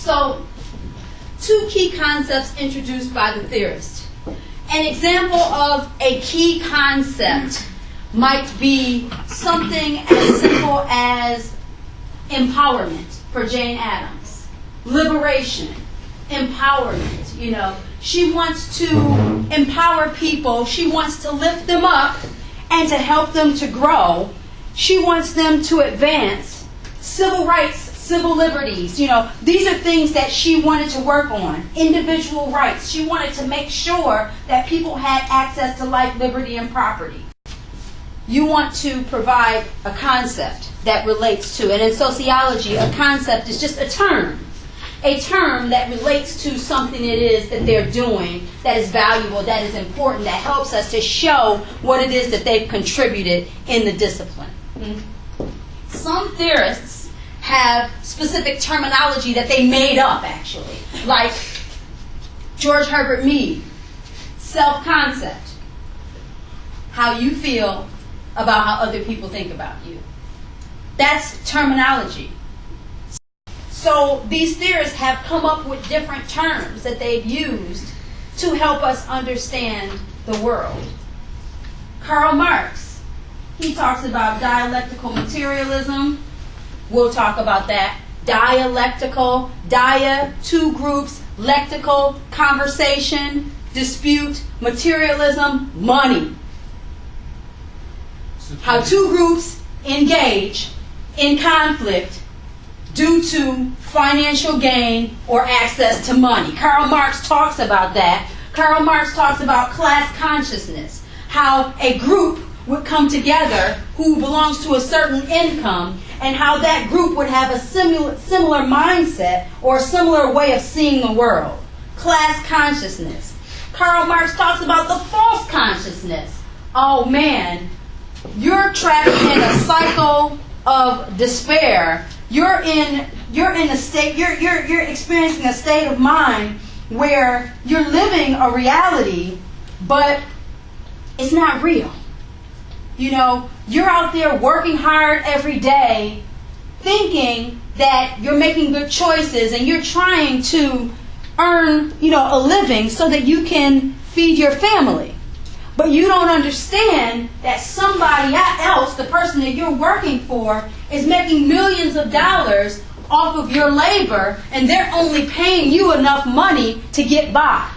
So, two key concepts introduced by the theorist. An example of a key concept might be something as simple as empowerment for Jane Addams. Liberation, empowerment, you know. She wants to empower people. She wants to lift them up and to help them to grow. She wants them to advance. Civil rights, civil liberties, you know, these are things that she wanted to work on. Individual rights. She wanted to make sure that people had access to life, liberty, and property. You want to provide a concept that relates to, and in sociology, a concept is just a term that relates to something it is that they're doing that is valuable, that is important, that helps us to show what it is that they've contributed in the discipline. Some theorists have specific terminology that they made up, actually, like George Herbert Mead, self-concept, how you feel about how other people think about you. That's terminology. So these theorists have come up with different terms that they've used to help us understand the world. Karl Marx, he talks about dialectical materialism. We'll talk about that. Dialectical, dia, two groups, lectical, conversation, dispute, materialism, money. How two groups engage in conflict due to financial gain or access to money. Karl Marx talks about that. Karl Marx talks about class consciousness, how a group would come together who belongs to a certain income, and how that group would have a similar mindset or a similar way of seeing the world. Class consciousness. Karl Marx talks about the false consciousness. Oh man, you're trapped in a cycle of despair. You're experiencing a state of mind where you're living a reality, but it's not real. You know, you're out there working hard every day, thinking that you're making good choices and you're trying to earn, a living so that you can feed your family. But you don't understand that somebody else, the person that you're working for, is making millions of dollars off of your labor, and they're only paying you enough money to get by.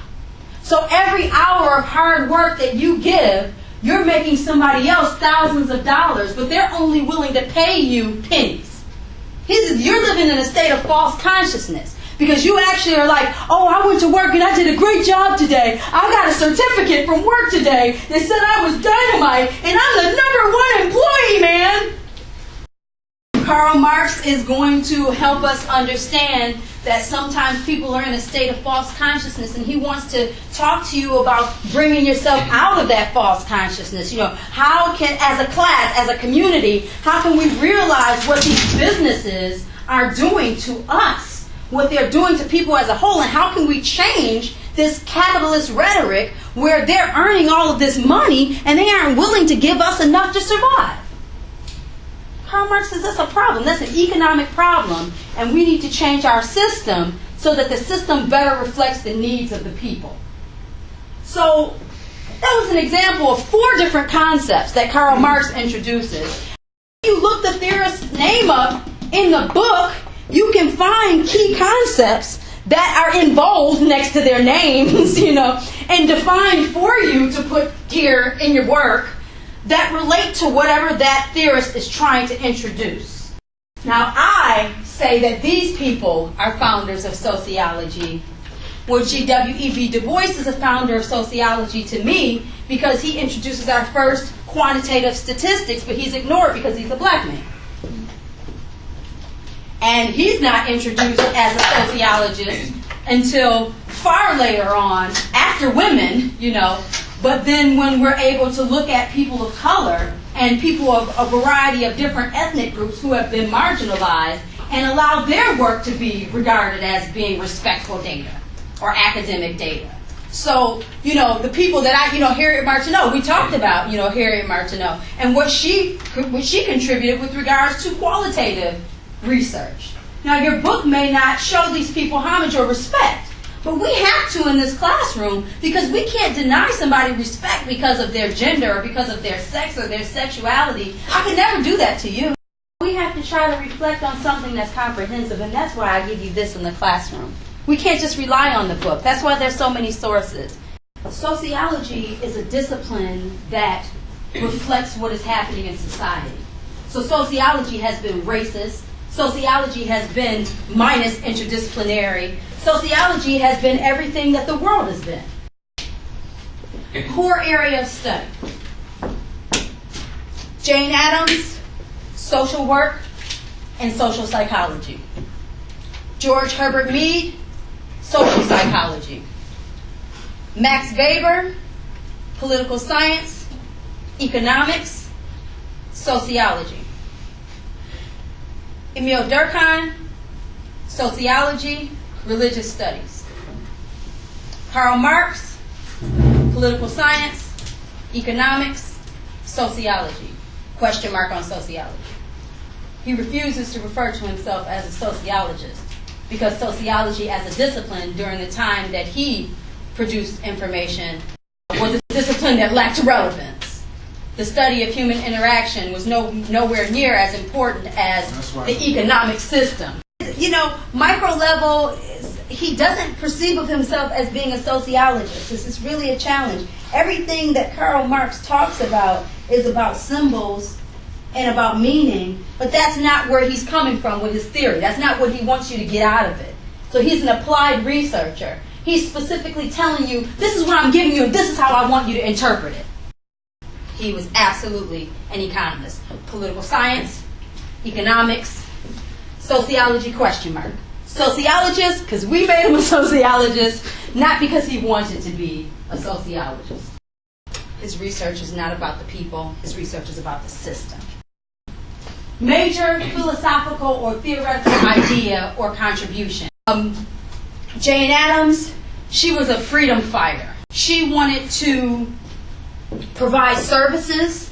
So every hour of hard work that you give, you're making somebody else thousands of dollars, but they're only willing to pay you pennies. You're living in a state of false consciousness. Because you actually are like, oh, I went to work and I did a great job today. I got a certificate from work today that said I was dynamite, and I'm the #1 employee, man. Karl Marx is going to help us understand that sometimes people are in a state of false consciousness, and he wants to talk to you about bringing yourself out of that false consciousness. How can, as a class, as a community, how can we realize what these businesses are doing to us? What they're doing to people as a whole, and how can we change this capitalist rhetoric where they're earning all of this money and they aren't willing to give us enough to survive? Karl Marx says that's a problem. That's an economic problem, and we need to change our system so that the system better reflects the needs of the people. So that was an example of 4 different concepts that Karl Marx introduces. If you look the theorist's name up in the book, you can find key concepts that are in bold next to their names, and defined for you to put here in your work that relate to whatever that theorist is trying to introduce. Now, I say that these people are founders of sociology. Well, G.W.E.B. Du Bois is a founder of sociology to me because he introduces our first quantitative statistics, but he's ignored because he's a black man. And he's not introduced as a sociologist until far later on, after women, But then when we're able to look at people of color and people of a variety of different ethnic groups who have been marginalized and allow their work to be regarded as being respectful data or academic data. So, the people that Harriet Martineau, we talked about, Harriet Martineau, and what she contributed with regards to qualitative research. Now, your book may not show these people homage or respect, but we have to in this classroom because we can't deny somebody respect because of their gender or because of their sex or their sexuality. I can never do that to you. We have to try to reflect on something that's comprehensive, and that's why I give you this in the classroom. We can't just rely on the book. That's why there's so many sources. Sociology is a discipline that reflects what is happening in society. So sociology has been racist. Sociology has been minus interdisciplinary. Sociology has been everything that the world has been. Core area of study. Jane Addams, social work and social psychology. George Herbert Mead, social psychology. Max Weber, political science, economics, sociology. Emile Durkheim, sociology, religious studies. Karl Marx, political science, economics, sociology. Question mark on sociology. He refuses to refer to himself as a sociologist because sociology as a discipline during the time that he produced information was a discipline that lacked relevance. The study of human interaction was nowhere near as important as the economic system. You know, micro level, he doesn't perceive of himself as being a sociologist. This is really a challenge. Everything that Karl Marx talks about is about symbols and about meaning, but that's not where he's coming from with his theory. That's not what he wants you to get out of it. So he's an applied researcher. He's specifically telling you, this is what I'm giving you, and this is how I want you to interpret it. He was absolutely an economist. Political science, economics, sociology, question mark. Sociologist, because we made him a sociologist, not because he wanted to be a sociologist. His research is not about the people. His research is about the system. Major philosophical or theoretical idea or contribution. Jane Addams, she was a freedom fighter. She wanted to provide services,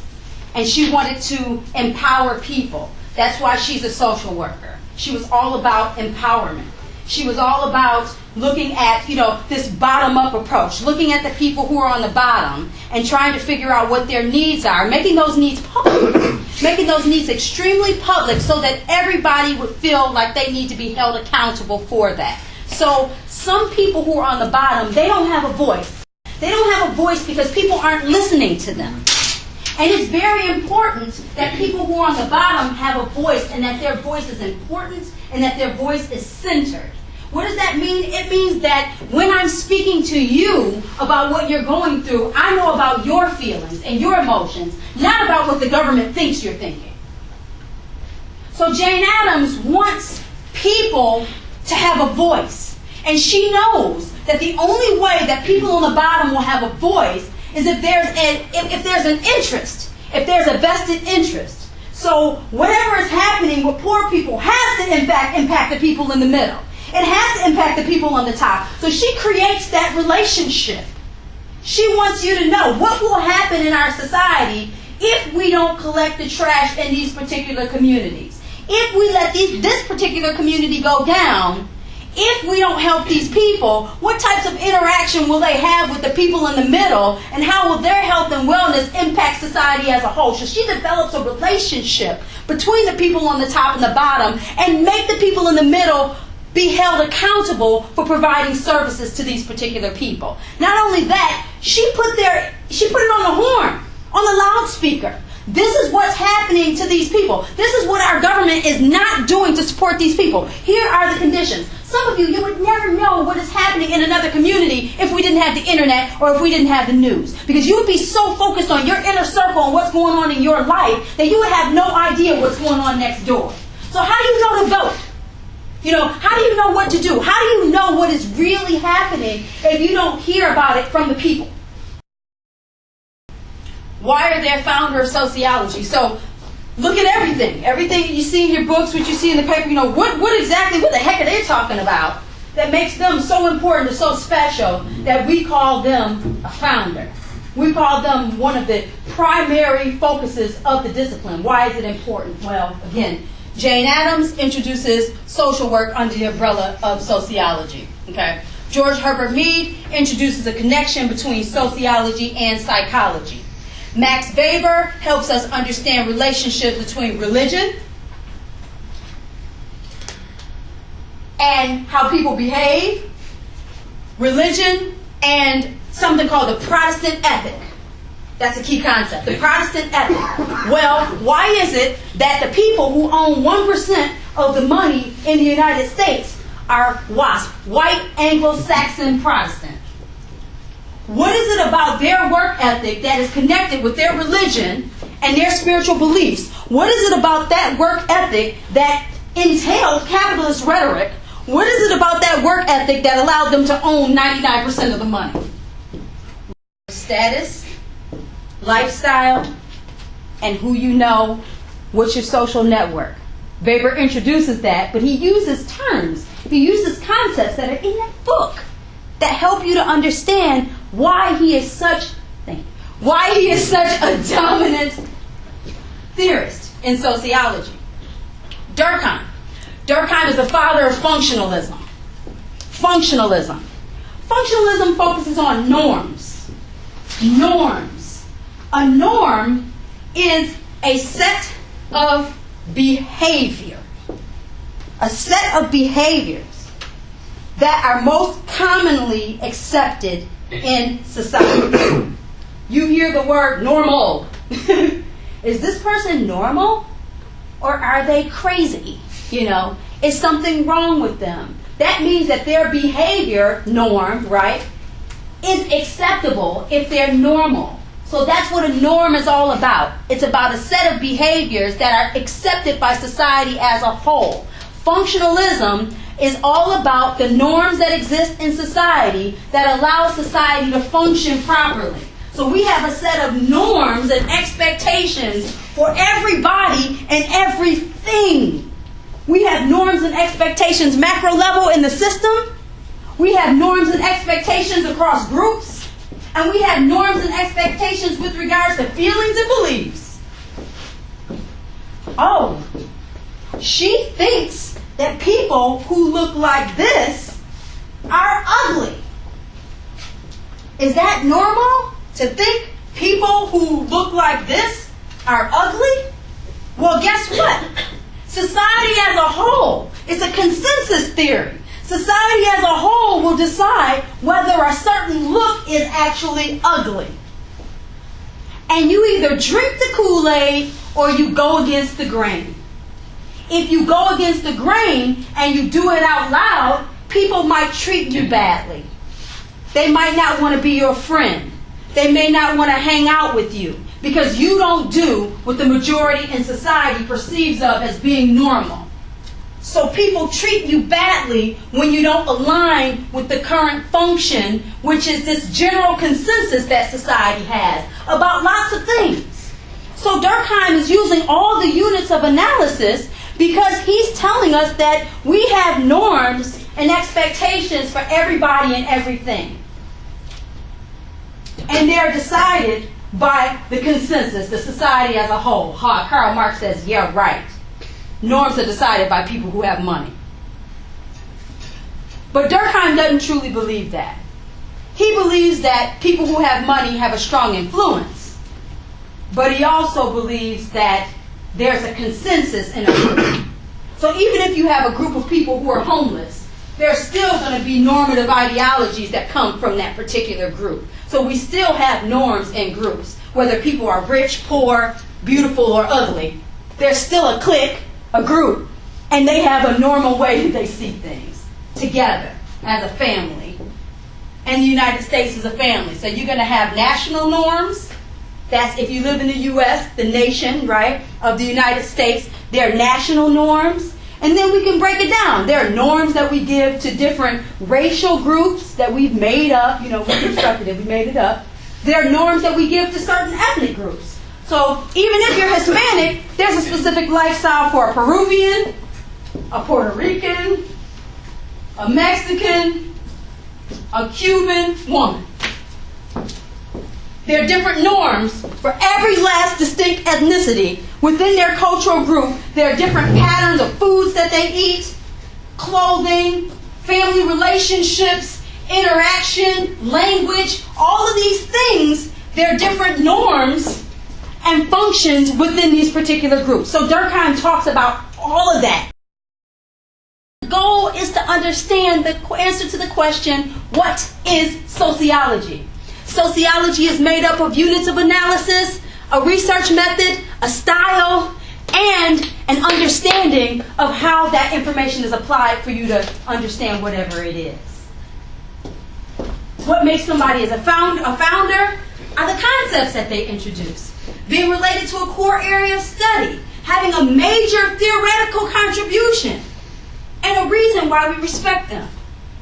and she wanted to empower people. That's why she's a social worker. She was all about empowerment. She was all about looking at, this bottom-up approach, looking at the people who are on the bottom and trying to figure out what their needs are, making those needs public, making those needs extremely public so that everybody would feel like they need to be held accountable for that. So some people who are on the bottom, they don't have a voice. They don't have a voice because people aren't listening to them. And it's very important that people who are on the bottom have a voice and that their voice is important and that their voice is centered. What does that mean? It means that when I'm speaking to you about what you're going through, I know about your feelings and your emotions, not about what the government thinks you're thinking. So Jane Addams wants people to have a voice. And she knows that the only way that people on the bottom will have a voice is if there's an interest, if there's a vested interest. So whatever is happening with poor people has to in fact impact the people in the middle. It has to impact the people on the top. So she creates that relationship. She wants you to know what will happen in our society if we don't collect the trash in these particular communities. If we let this particular community go down, if we don't help these people, what types of interaction will they have with the people in the middle, and how will their health and wellness impact society as a whole? So she develops a relationship between the people on the top and the bottom and make the people in the middle be held accountable for providing services to these particular people. Not only that, she put it on the horn, on the loudspeaker. This is what's happening to these people. This is what our government is not doing to support these people. Here are the conditions. Some of you would never know what is happening in another community if we didn't have the internet or if we didn't have the news. Because you would be so focused on your inner circle and what's going on in your life that you would have no idea what's going on next door. So how do you know to vote? How do you know what to do? How do you know what is really happening if you don't hear about it from the people? Why are they a founder of sociology? So look at everything. Everything you see in your books, what you see in the paper, what the heck are they talking about that makes them so important and so special that we call them a founder? We call them one of the primary focuses of the discipline. Why is it important? Well, again, Jane Addams introduces social work under the umbrella of sociology. Okay? George Herbert Mead introduces a connection between sociology and psychology. Max Weber helps us understand relationships between religion and how people behave, religion, and something called the Protestant ethic. That's a key concept, the Protestant ethic. Well, why is it that the people who own 1% of the money in the United States are WASP, white Anglo-Saxon Protestant? What is it about their work ethic that is connected with their religion and their spiritual beliefs? What is it about that work ethic that entailed capitalist rhetoric? What is it about that work ethic that allowed them to own 99% of the money? Status, lifestyle, and who you know, what's your social network. Weber introduces that, but he uses terms, he uses concepts that are in that book that help you to understand why he is such a dominant theorist in sociology. Durkheim. Durkheim is the father of functionalism. Functionalism focuses on norms. Norms. A norm is a set of behavior. A set of behaviors that are most commonly accepted in society. You hear the word normal. Is this person normal? Or are they crazy? You know, is something wrong with them? That means that their behavior norm, right, is acceptable if they're normal. So that's what a norm is all about. It's about a set of behaviors that are accepted by society as a whole. Functionalism is all about the norms that exist in society that allow society to function properly. So we have a set of norms and expectations for everybody and everything. We have norms and expectations macro level in the system. We have norms and expectations across groups. And we have norms and expectations with regards to feelings and beliefs. Oh, she thinks that people who look like this are ugly. Is that normal to think people who look like this are ugly? Well, guess what? Society as a whole, it's a consensus theory. Society as a whole will decide whether a certain look is actually ugly. And you either drink the Kool-Aid or you go against the grain. If you go against the grain and you do it out loud, people might treat you badly. They might not want to be your friend. They may not want to hang out with you because you don't do what the majority in society perceives of as being normal. So people treat you badly when you don't align with the current function, which is this general consensus that society has about lots of things. So Durkheim is using all the units of analysis because he's telling us that we have norms and expectations for everybody and everything. And they're decided by the consensus, the society as a whole. Karl Marx says, yeah, right. Norms are decided by people who have money. But Durkheim doesn't truly believe that. He believes that people who have money have a strong influence. But he also believes that there's a consensus in a group. So even if you have a group of people who are homeless, there's still going to be normative ideologies that come from that particular group. So we still have norms in groups, whether people are rich, poor, beautiful, or ugly. There's still a clique, a group, and they have a normal way that they see things together as a family. And the United States is a family. So you're going to have national norms. That's if you live in the U.S., the nation, right, of the United States, there are national norms. And then we can break it down. There are norms that we give to different racial groups that we've made up. You know, we constructed it, we made it up. There are norms that we give to certain ethnic groups. So even if you're Hispanic, there's a specific lifestyle for a Peruvian, a Puerto Rican, a Mexican, a Cuban woman. There are different norms for every last distinct ethnicity Within their cultural group, there are different patterns of foods that they eat, clothing, family relationships, interaction, language, all of these things, there are different norms and functions within these particular groups. So Durkheim talks about all of that. The goal is to understand the answer to the question, what is sociology? Sociology is made up of units of analysis, a research method, a style, and an understanding of how that information is applied for you to understand whatever it is. What makes somebody as a founder are the concepts that they introduce. Being related to a core area of study, having a major theoretical contribution, and a reason why we respect them.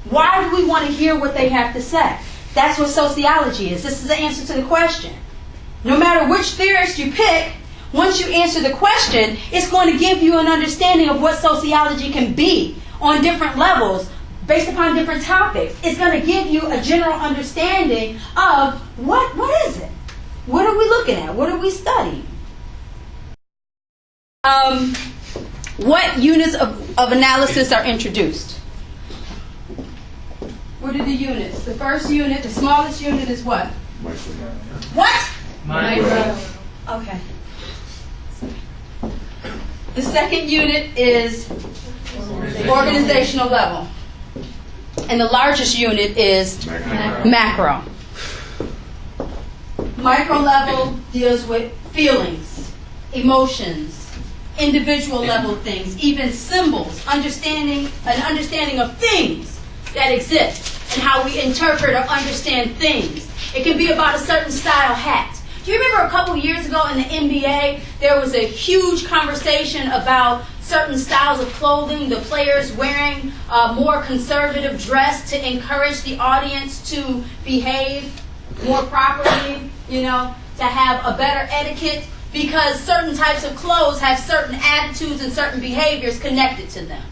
Why do we want to hear what they have to say? That's what sociology is. This is the answer to the question. No matter which theorist you pick, once you answer the question, it's going to give you an understanding of what sociology can be on different levels, based upon different topics. It's going to give you a general understanding of what is it? What are we looking at? What are we studying? What units of analysis are introduced? What are the units? The first unit, the smallest unit is what? What? Micro. Okay. The second unit is organizational level. And the largest unit is macro. Micro level deals with feelings, emotions, individual level things, even symbols, an understanding of things that exist and how we interpret or understand things. It can be about a certain style hat. Do you remember a couple years ago in the NBA, there was a huge conversation about certain styles of clothing, the players wearing more conservative dress to encourage the audience to behave more properly, to have a better etiquette, because certain types of clothes have certain attitudes and certain behaviors connected to them.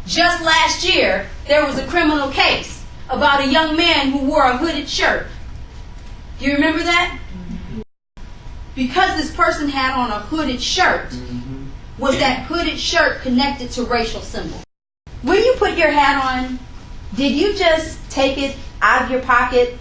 Just last year, there was a criminal case about a young man who wore a hooded shirt. Do you remember that? Because this person had on a hooded shirt, was that hooded shirt connected to racial symbols? When you put your hat on, did you just take it out of your pocket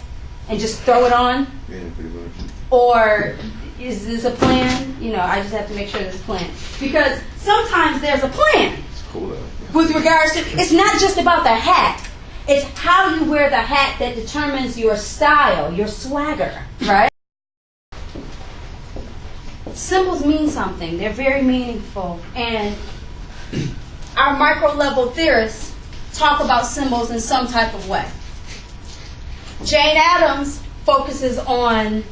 and just throw it on? Yeah, pretty much. Or is this a plan? I just have to make sure there's a plan. Because sometimes there's a plan. It's cool though. With regards to, it's not just about the hat. It's how you wear the hat that determines your style, your swagger, right? Symbols mean something. They're very meaningful. And our micro-level theorists talk about symbols in some type of way. Jane Addams focuses on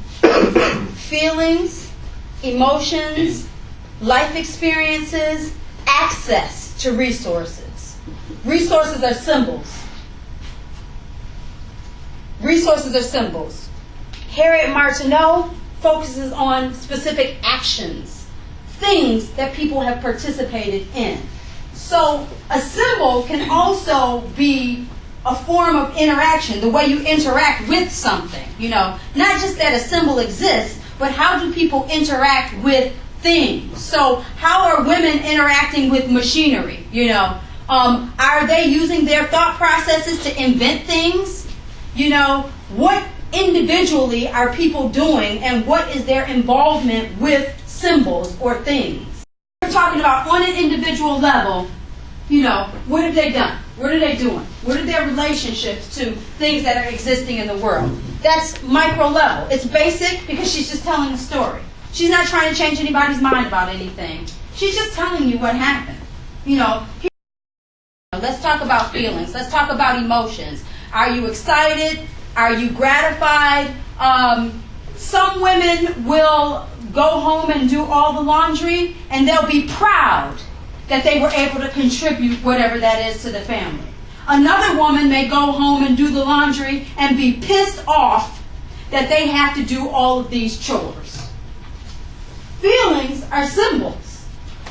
feelings, emotions, life experiences, access to resources. Resources are symbols. Resources are symbols. Harriet Martineau focuses on specific actions, things that people have participated in. So a symbol can also be a form of interaction, the way you interact with something. Not just that a symbol exists, but how do people interact with things? So how are women interacting with machinery? Are they using their thought processes to invent things? What individually are people doing, and what is their involvement with symbols or things? We're talking about on an individual level, what have they done? What are they doing? What are their relationships to things that are existing in the world? That's micro level. It's basic because she's just telling a story. She's not trying to change anybody's mind about anything. She's just telling you what happened. Let's talk about feelings. Let's talk about emotions. Are you excited? Are you gratified? Some women will go home and do all the laundry, and they'll be proud that they were able to contribute whatever that is to the family. Another woman may go home and do the laundry and be pissed off that they have to do all of these chores. Feelings are symbols,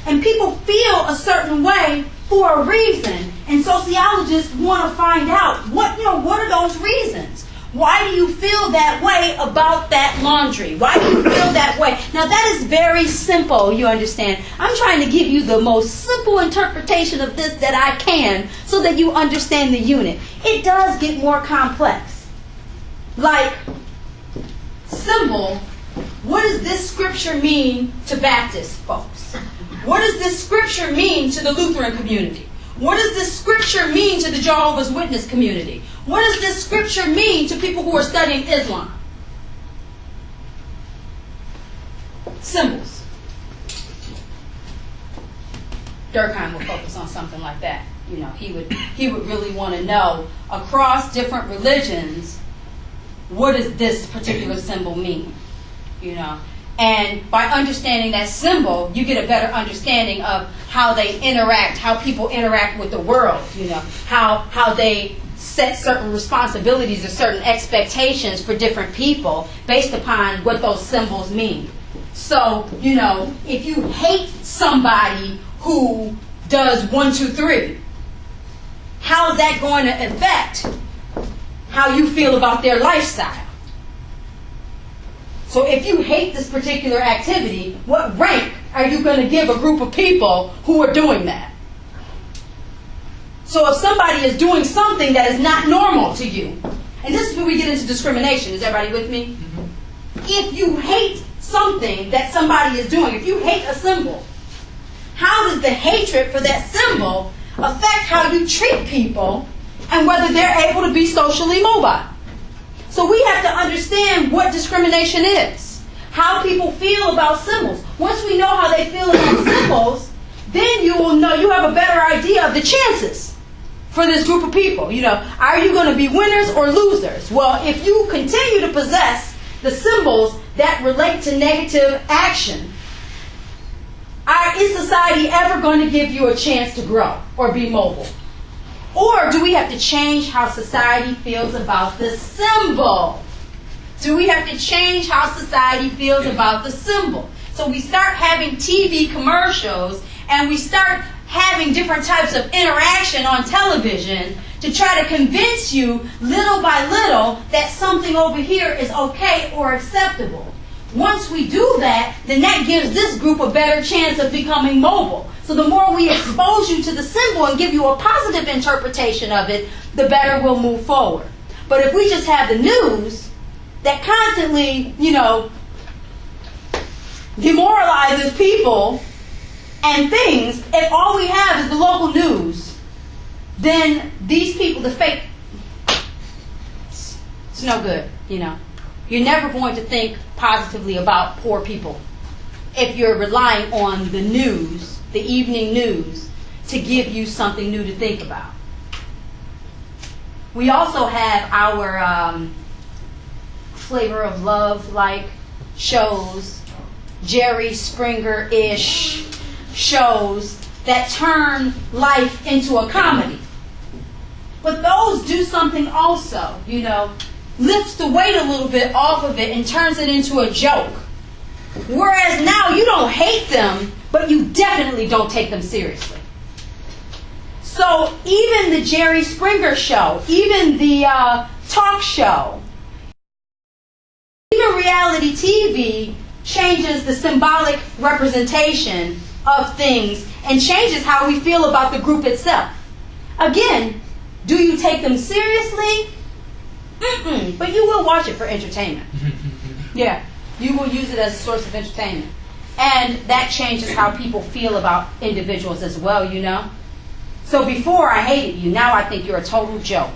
and people feel a certain way for a reason, and sociologists want to find out what are those reasons. Why do you feel that way about that laundry? Why do you feel that way? Now that is very simple, you understand. I'm trying to give you the most simple interpretation of this that I can so that you understand the unit. It does get more complex. Like, symbol, what does this scripture mean to Baptist folks? What does this scripture mean to the Lutheran community? What does this scripture mean to the Jehovah's Witness community? What does this scripture mean to people who are studying Islam? Symbols. Durkheim will focus on something like that. You know, he would really want to know across different religions, what does this particular symbol mean? You know, and by understanding that symbol, you get a better understanding of how they interact, how people interact with the world. You know, how they set certain responsibilities or certain expectations for different people based upon what those symbols mean. So, you know, if you hate somebody who does 1, 2, 3, how is that going to affect how you feel about their lifestyle? So if you hate this particular activity, what rank are you going to give a group of people who are doing that? So if somebody is doing something that is not normal to you, and this is where we get into discrimination. Is everybody with me? If you hate something that somebody is doing, if you hate a symbol, how does the hatred for that symbol affect how you treat people and whether they're able to be socially mobile? So we have to understand what discrimination is, how people feel about symbols. Once we know how they feel about symbols, then you will know, you have a better idea of the chances for this group of people. You know, are you going to be winners or losers? Well, if you continue to possess the symbols that relate to negative action, is society ever going to give you a chance to grow or be mobile? Or do we have to change how society feels about the symbol? Do we have to change how society feels about the symbol? So we start having TV commercials and we start having different types of interaction on television to try to convince you little by little that something over here is okay or acceptable. Once we do that, then that gives this group a better chance of becoming mobile. So the more we expose you to the symbol and give you a positive interpretation of it, the better we'll move forward. But if we just have the news that constantly, you know, demoralizes people and things, if all we have is the local news, then these people, the fake, it's no good, you know. You're never going to think positively about poor people if you're relying on the news, the evening news, to give you something new to think about. We also have our flavor of love-like shows, Jerry Springer-ish shows that turn life into a comedy. But those do something also, you know, lifts the weight a little bit off of it and turns it into a joke. Whereas now you don't hate them, but you definitely don't take them seriously. So even the Jerry Springer show, even the talk show, even reality TV changes the symbolic representation of things and changes how we feel about the group itself. Again, do you take them seriously? But you will watch it for entertainment. Yeah, you will use it as a source of entertainment. And that changes how people feel about individuals as well, you know. So before I hated you, now I think you're a total joke.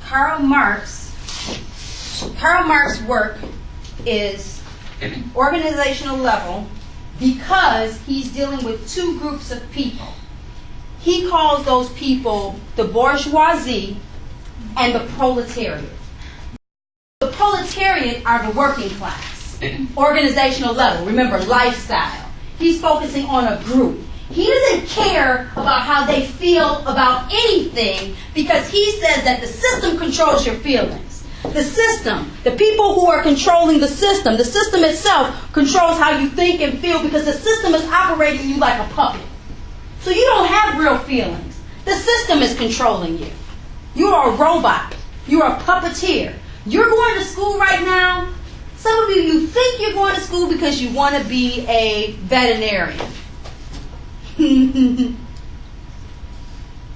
Karl Marx's work is organizational level because he's dealing with two groups of people. He calls those people the bourgeoisie and the proletariat. The proletariat are the working class. Organizational level, remember, lifestyle. He's focusing on a group. He doesn't care about how they feel about anything because he says that the system controls your feelings. The system, the people who are controlling the system itself controls how you think and feel because the system is operating you like a puppet. So you don't have real feelings. The system is controlling you. You are a robot. You're a puppeteer. You're going to school right now. Some of you think you're going to school because you want to be a veterinarian.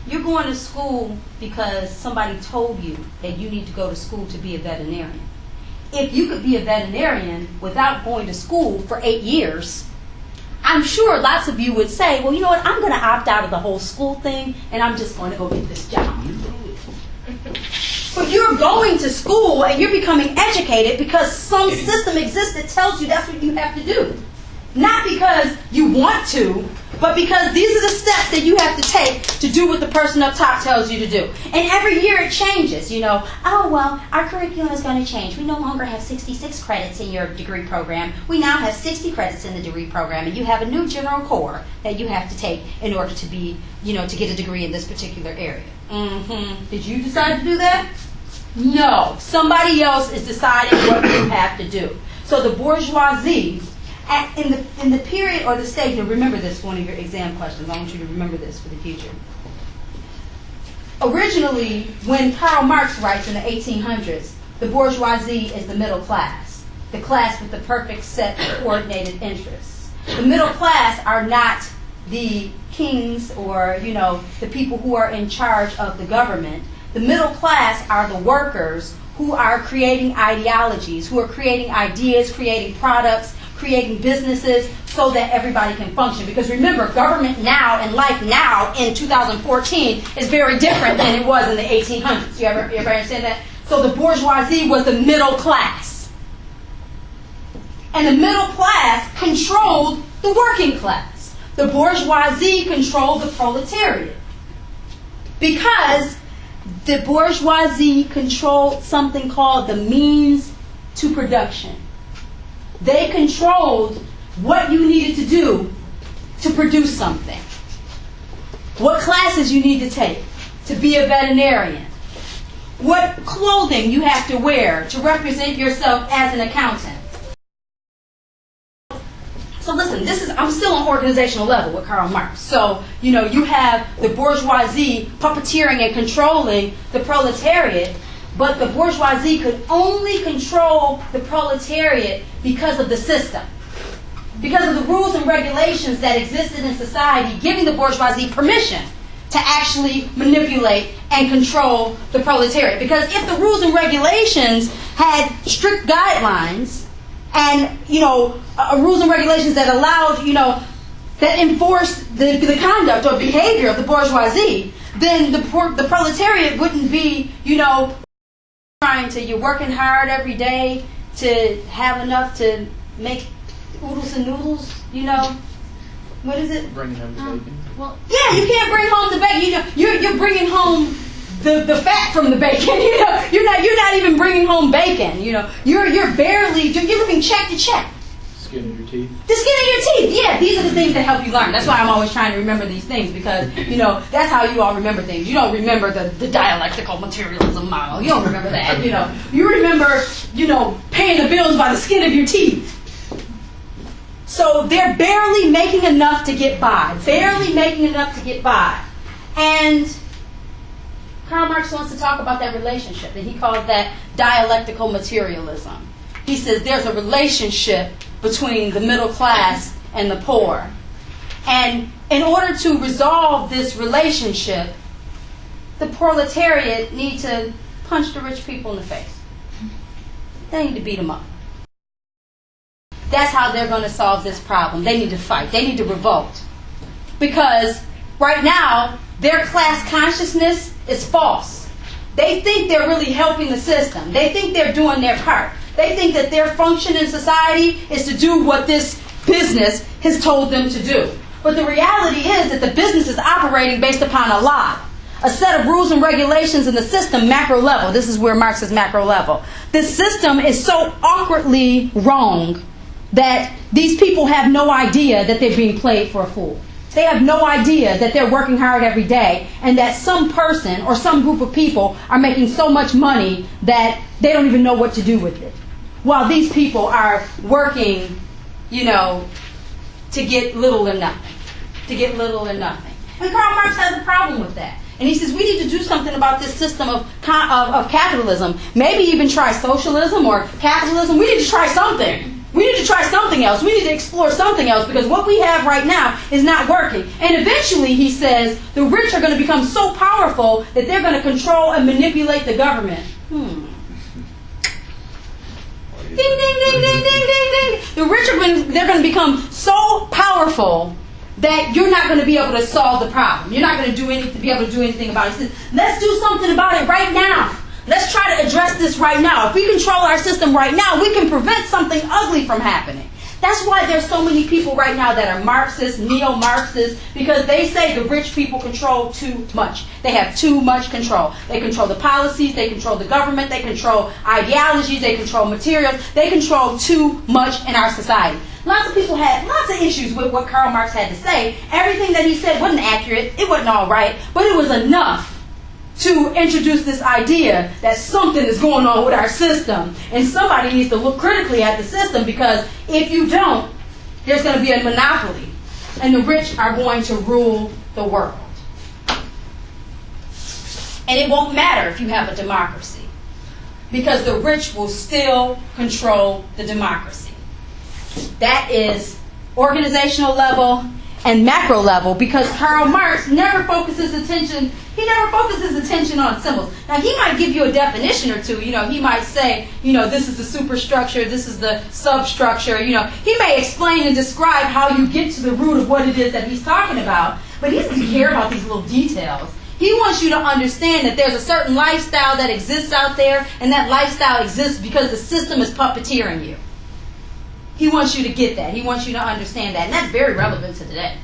You're going to school because somebody told you that you need to go to school to be a veterinarian. If you could be a veterinarian without going to school for 8 years, I'm sure lots of you would say, well, you know what, I'm going to opt out of the whole school thing and I'm just going to go get this job. But you're going to school and you're becoming educated because some system exists that tells you that's what you have to do. Not because you want to, but because these are the steps that you have to take to do what the person up top tells you to do. And every year it changes, you know. Oh, well, our curriculum is going to change. We no longer have 66 credits in your degree program. We now have 60 credits in the degree program, and you have a new general core that you have to take in order to be, you know, to get a degree in this particular area. Did you decide to do that? No. Somebody else is deciding what you have to do. So the bourgeoisie, in the period or the stage, and remember this for one of your exam questions. I want you to remember this for the future. Originally, when Karl Marx writes in the 1800s, the bourgeoisie is the middle class, the class with the perfect set of coordinated interests. The middle class are not the kings or, you know, the people who are in charge of the government. The middle class are the workers who are creating ideologies, who are creating ideas, creating products, creating businesses so that everybody can function. Because remember, government now and life now in 2014 is very different than it was in the 1800s. You ever understand that? So the bourgeoisie was the middle class. And the middle class controlled the working class. The bourgeoisie controlled the proletariat. Because the bourgeoisie controlled something called the means to production. They controlled what you needed to do to produce something. What classes you need to take to be a veterinarian. What clothing you have to wear to represent yourself as an accountant. So listen, I'm still on organizational level with Karl Marx. So, you know, you have the bourgeoisie puppeteering and controlling the proletariat, but the bourgeoisie could only control the proletariat because of the system. Because of the rules and regulations that existed in society, giving the bourgeoisie permission to actually manipulate and control the proletariat. Because if the rules and regulations had strict guidelines and, you know, rules and regulations that allowed, you know, that enforced the conduct or behavior of the bourgeoisie, then the proletariat wouldn't be, you know, you're working hard every day to have enough to make oodles and noodles, you know. What is it? Bringing home the bacon. Well, yeah, you can't bring home the bacon. You know, you're bringing home the fat from the bacon. You know, you're not even bringing home bacon. You know, you're living check to check. Skin of your teeth. The skin of your teeth. Yeah, these are the things that help you learn. That's why I'm always trying to remember these things, because, you know, that's how you all remember things. You don't remember the dialectical materialism model. You don't remember that. You know, you remember, you know, paying the bills by the skin of your teeth. So they're barely making enough to get by. Barely making enough to get by. And Karl Marx wants to talk about that relationship, and he calls that dialectical materialism. He says there's a relationship between the middle class and the poor. And in order to resolve this relationship, the proletariat need to punch the rich people in the face. They need to beat them up. That's how they're going to solve this problem. They need to fight. They need to revolt. Because right now, their class consciousness is false. They think they're really helping the system. They think they're doing their part. They think that their function in society is to do what this business has told them to do. But the reality is that the business is operating based upon a lie. A set of rules and regulations in the system, macro level. This is where Marx is macro level. This system is so awkwardly wrong that these people have no idea that they're being played for a fool. They have no idea that they're working hard every day and that some person or some group of people are making so much money that they don't even know what to do with it. While these people are working, you know, to get little or nothing. To get little or nothing. And Karl Marx has a problem with that. And he says we need to do something about this system of capitalism. Maybe even try socialism or capitalism. We need to try something. We need to try something else. We need to explore something else because what we have right now is not working. And eventually, he says, the rich are going to become so powerful that they're going to control and manipulate the government. Ding, ding, ding, ding, ding, ding, ding. The rich they're going to become so powerful that you're not going to be able to solve the problem. You're not going to be able to do anything about it. He says, let's do something about it right now. Let's try to address this right now. If we control our system right now, we can prevent something ugly from happening. That's why there's so many people right now that are Marxists, neo-Marxists, because they say the rich people control too much. They have too much control. They control the policies, they control the government, they control ideologies, they control materials. They control too much in our society. Lots of people had lots of issues with what Karl Marx had to say. Everything that he said wasn't accurate. It wasn't all right, but it was enough to introduce this idea that something is going on with our system. And somebody needs to look critically at the system, because if you don't, there's going to be a monopoly. And the rich are going to rule the world. And it won't matter if you have a democracy, because the rich will still control the democracy. That is organizational level and macro level, because Karl Marx never focuses attention. He never focuses attention on symbols. Now, he might give you a definition or two. He might say, this is the superstructure, this is the substructure. He may explain and describe how you get to the root of what it is that he's talking about. But he doesn't care about these little details. He wants you to understand that there's a certain lifestyle that exists out there, and that lifestyle exists because the system is puppeteering you. He wants you to get that. He wants you to understand that. And that's very relevant to today.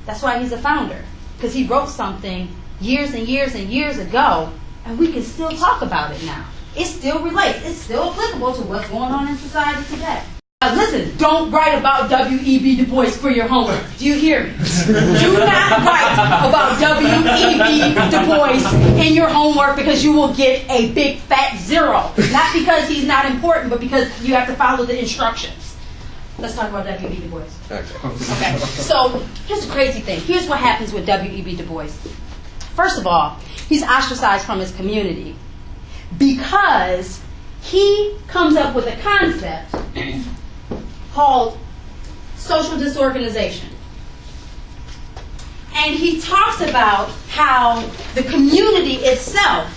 That's why he's a founder. Because he wrote something years and years and years ago, and we can still talk about it now. It still relates. It's still applicable to what's going on in society today. Now listen, don't write about W.E.B. Du Bois for your homework. Do you hear me? Do not write about W.E.B. Du Bois in your homework, because you will get a big fat 0. Not because he's not important, but because you have to follow the instructions. Let's talk about W.E.B. Du Bois. Okay. So here's the crazy thing. Here's what happens with W.E.B. Du Bois. First of all, he's ostracized from his community because he comes up with a concept called social disorganization. And he talks about how the community itself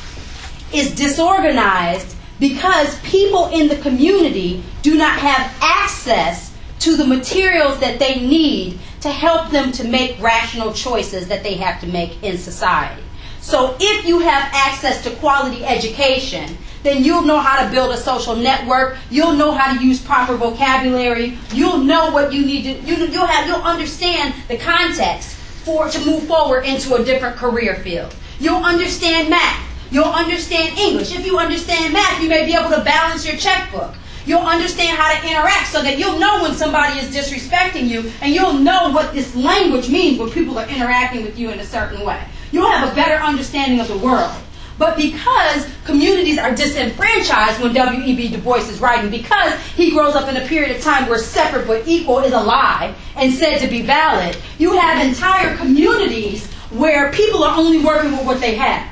is disorganized because people in the community do not have access to the materials that they need to help them to make rational choices that they have to make in society. So if you have access to quality education, then you'll know how to build a social network. You'll know how to use proper vocabulary. You'll know what you need to. You'll understand the context to move forward into a different career field. You'll understand math. You'll understand English. If you understand math, you may be able to balance your checkbook. You'll understand how to interact so that you'll know when somebody is disrespecting you, and you'll know what this language means when people are interacting with you in a certain way. You'll have a better understanding of the world. But because communities are disenfranchised when W.E.B. Du Bois is writing, because he grows up in a period of time where separate but equal is a lie and said to be valid, you have entire communities where people are only working with what they have.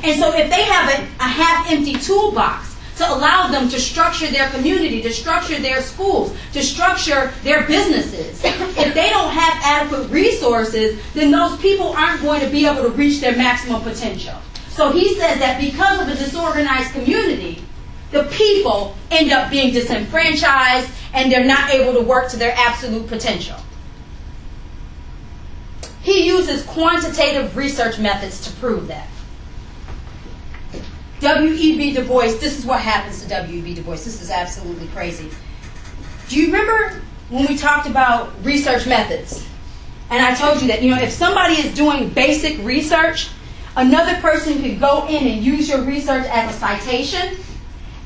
And so if they have a half-empty toolbox to allow them to structure their community, to structure their schools, to structure their businesses, if they don't have adequate resources, then those people aren't going to be able to reach their maximum potential. So he says that because of a disorganized community, the people end up being disenfranchised and they're not able to work to their absolute potential. He uses quantitative research methods to prove that. W.E.B. Du Bois, this is what happens to W.E.B. Du Bois. This is absolutely crazy. Do you remember when we talked about research methods? And I told you that, if somebody is doing basic research, another person could go in and use your research as a citation,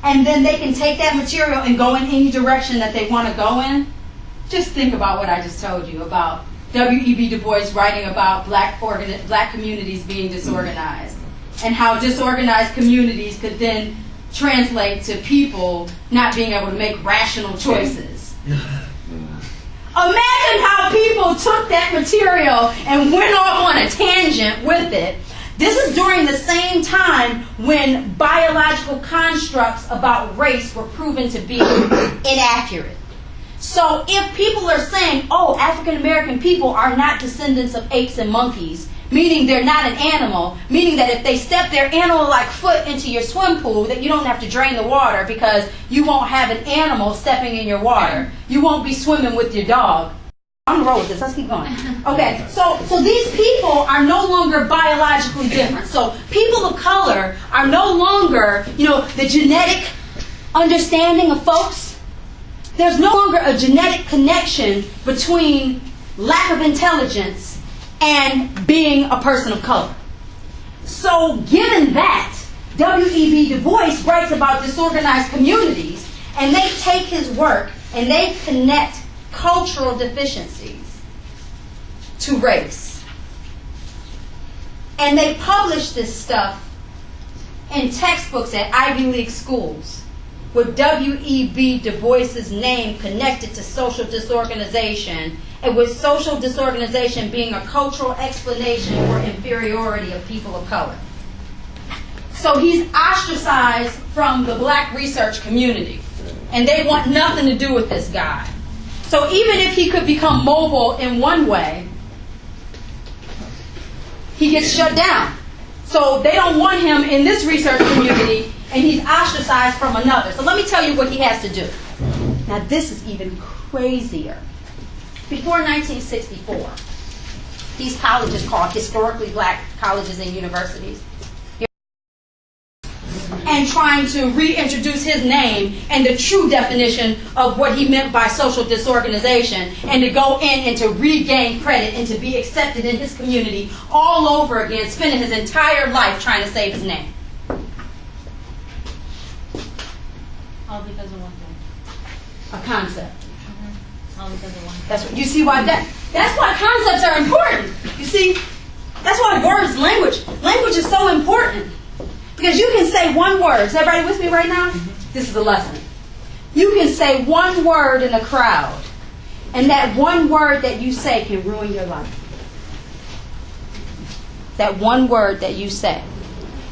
and then they can take that material and go in any direction that they want to go in. Just think about what I just told you about W.E.B. Du Bois writing about black communities being disorganized, and how disorganized communities could then translate to people not being able to make rational choices. Imagine how people took that material and went off on a tangent with it. This is during the same time when biological constructs about race were proven to be inaccurate. So if people are saying, oh, African American people are not descendants of apes and monkeys, meaning they're not an animal, meaning that if they step their animal-like foot into your swim pool, that you don't have to drain the water because you won't have an animal stepping in your water. You won't be swimming with your dog. I'm going to roll with this. Let's keep going. Okay, so these people are no longer biologically different. So people of color are no longer, the genetic understanding of folks. There's no longer a genetic connection between lack of intelligence and being a person of color. So given that, W.E.B. Du Bois writes about disorganized communities, and they take his work and they connect cultural deficiencies to race. And they publish this stuff in textbooks at Ivy League schools with W.E.B. Du Bois's name connected to social disorganization, and with social disorganization being a cultural explanation for inferiority of people of color. So he's ostracized from the black research community, and they want nothing to do with this guy. So even if he could become mobile in one way, he gets shut down. So they don't want him in this research community, and he's ostracized from another. So let me tell you what he has to do. Now this is even crazier. Before 1964, these colleges called historically black colleges and universities, and trying to reintroduce his name and the true definition of what he meant by social disorganization, and to go in and to regain credit and to be accepted in his community all over again, spending his entire life trying to save his name. All because of one thing. A concept. All because of one thing. That's what you see why that's why concepts are important. You see, that's why language is so important. Because you can say one word. Is everybody with me right now? This is a lesson. You can say one word in a crowd, and that one word that you say can ruin your life. That one word that you say.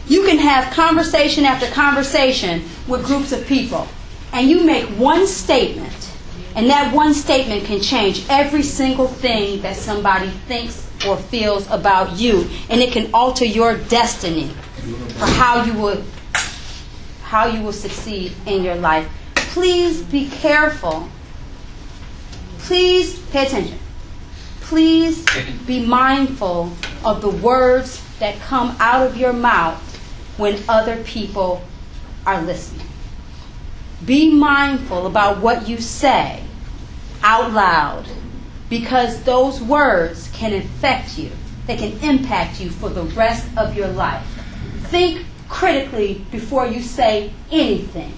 You can have conversation after conversation with groups of people, and you make one statement, and that one statement can change every single thing that somebody thinks or feels about you, and it can alter your destiny for how you will succeed in your life. Please be careful. Please pay attention. Please be mindful of the words that come out of your mouth when other people are listening. Be mindful about what you say out loud, because those words can affect you. They can impact you for the rest of your life. Think critically before you say anything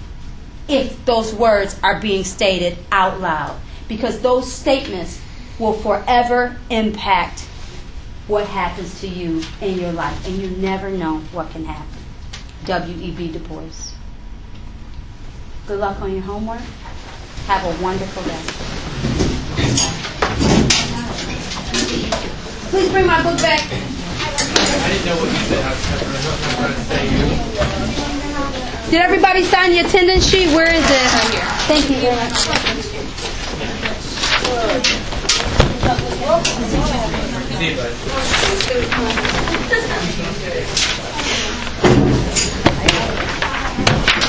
if those words are being stated out loud, because those statements will forever impact what happens to you in your life, and you never know what can happen. W.E.B. Du Bois. Good luck on your homework. Have a wonderful day. Please bring my book back. I didn't know what you said. I was trying to say you. Did everybody sign the attendance sheet? Where is it? Right here. Thank you very much. See you, bud.